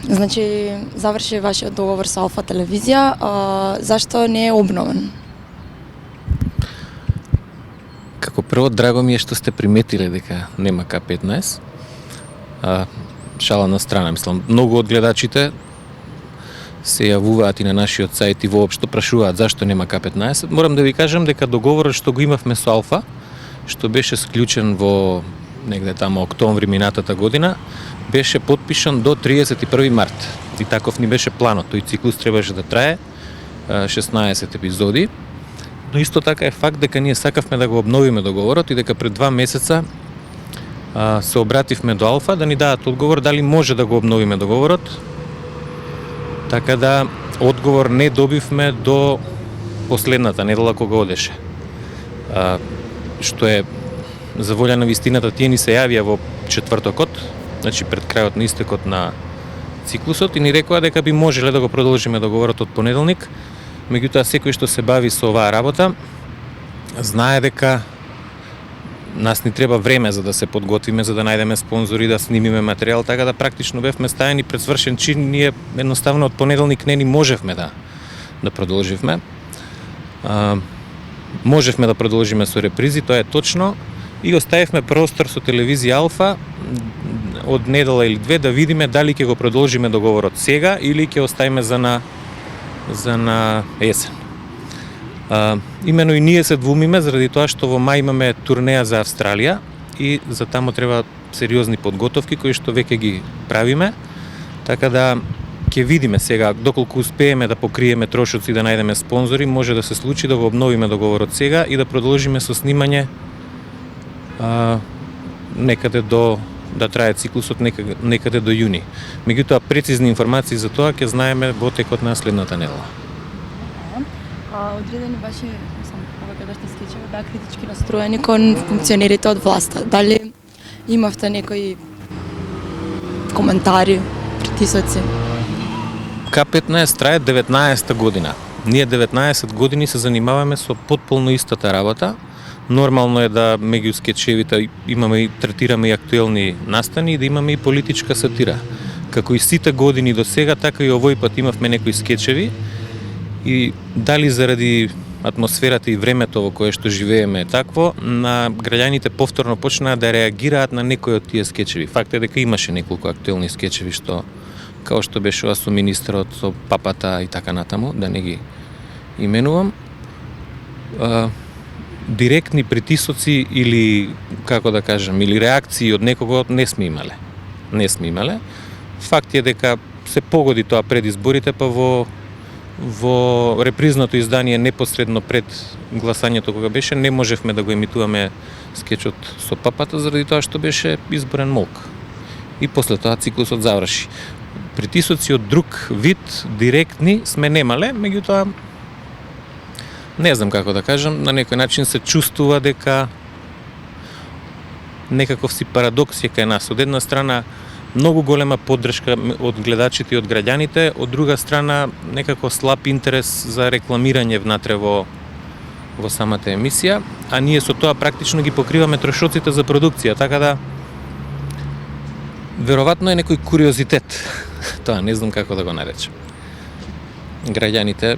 Значи, заврши вашиот договор со Алфа телевизија, зашто не е обновен? Како прво, драго ми е што сте приметиле дека нема К15. Шала на страна, мислам, многу од гледачите се јавуваат и на нашиот сајт и воопшто прашуваат зашто нема К15. Морам да ви кажам дека договорот што го имавме со Алфа, што беше склучен во негде тамо октомври минатата година, беше потпишан до 31 март. И таков ни беше планот. Тој циклус требаше да трае 16 епизоди. Но исто така е факт дека ние сакавме да го обновиме договорот и дека пред 2 месеца се обративме до Алфа да ни дадат одговор дали може да го обновиме договорот. Така да одговор не добивме до последната недела кога одеше. Што е за волја на вистината, тие ни се јавија во четвртокот, значи пред крајот на истекот на циклусот, и ни рекоа дека би можеле да го продолжиме договорот од понеделник. Меѓутоа, секој што се бави со оваа работа знае дека нас ни треба време за да се подготвиме, за да најдеме спонзори, да снимиме материјал, така да практично бевме стајани пред свршен чин. Ние едноставно од понеделник не ни можевме да продолживме. Можевме да продолжиме со репризи, тоа е точно, и оставивме простор со телевизија Алфа од недела или две да видиме дали ќе го продолжиме договорот сега или ќе оставиме за на есен. Имено и ние се двумиме заради тоа што во мај имаме турнеја за Австралија и за тамо треба сериозни подготовки кои што веќе ги правиме, така да ќе видиме сега доколку успееме да покриеме трошоци, да најдеме спонзори, може да се случи да го обновиме договорот сега и да продолжиме со снимање некаде да трае циклусот некаде до јуни. Меѓутоа, прецизни информации за тоа ќе знаеме во текот на следната недела. Одредени ваши овогадашни скечеви беа критички настроени кон функционерите од власта. Дали имавте некои коментари, притисоци? К15 трае 19 година. Ние 19 години се занимаваме со потполно истата работа. Нормално е да меѓу скечевите третираме и актуелни настани и да имаме и политичка сатира. Како и сите години до сега, така и овој пат имавме некои скечеви и дали заради атмосферата и времето во кое што живееме е такво, на граѓаните повторно почнаа да реагираат на некои од тие скечеви. Факт е дека имаше неколку актуелни скечеви што као што беше ова со министерот, со папата и така натаму, да не ги именувам. Директни притисоци или, како да кажам, или реакции од некого не сме имале. Факт е дека се погоди тоа пред изборите, па во репризното издание непосредно пред гласањето кога беше, не можевме да го емитуваме скечот со папата заради тоа што беше изборен молк. И после тоа циклусот заврши. Притисоци од друг вид, директни, сме немале, меѓутоа не знам како да кажам, на некој начин се чувствува дека некаков си парадокс е кај нас. Од една страна многу голема поддршка од гледачите и од граѓаните, од друга страна некако слаб интерес за рекламирање внатре во самата емисија, а ние со тоа практично ги покриваме трошоците за продукција, така да веројатно е некој куриозитет. Тоа не знам како да го наречам. Граѓаните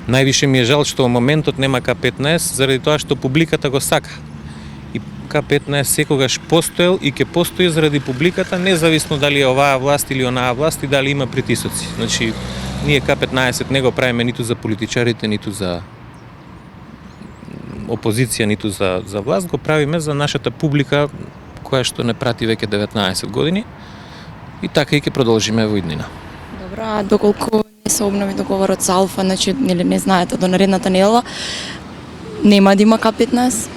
највише ми е жал што во моментот нема К15 заради тоа што публиката го сака. И К15 секогаш постоел и ќе постои заради публиката, независно дали е оваа власт или онаа власт и дали има притисоци. Значи, ние К15 не го правиме ниту за политичарите, ниту за опозиција, ниту за власт, го правиме за нашата публика која што не прати веќе 19 години и така и ќе продолжиме во иднина. Добро, а доколку не се обнови договорот со Алфа, значи не знаете до наредната недела, нема да има К15?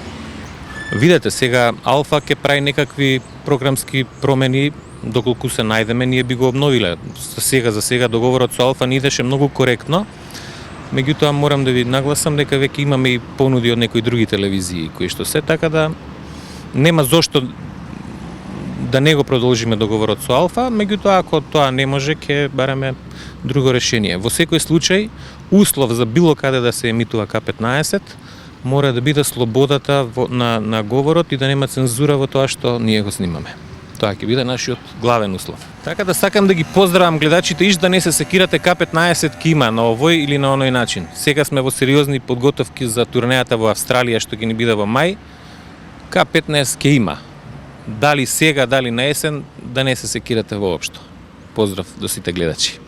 Видете, сега Алфа ќе прави некакви програмски промени, доколку се најдеме, ние би го обновиле. За сега договорот со Алфа ни идеше многу коректно, меѓутоа морам да ви нагласам дека веќе имаме и понуди од некои други телевизии кои што се, така да нема зошто да не го продолжиме договорот со Алфа, меѓутоа ако тоа не може, ќе бараме друго решение. Во секој случај, услов за било каде да се емитува К15 мора да биде слободата на говорот и да нема цензура во тоа што ние го снимаме. Тоа ќе биде нашиот главен услов. Така да сакам да ги поздравам гледачите, иш да не се секирате, К15 ќе има на овој или на оној начин. Сега сме во сериозни подготовки за турнејата во Австралија што ќе ни биде во мај. К15 ќе има. Дали сега, дали на есен, да не се секирате воопшто. Поздрав до сите гледачи.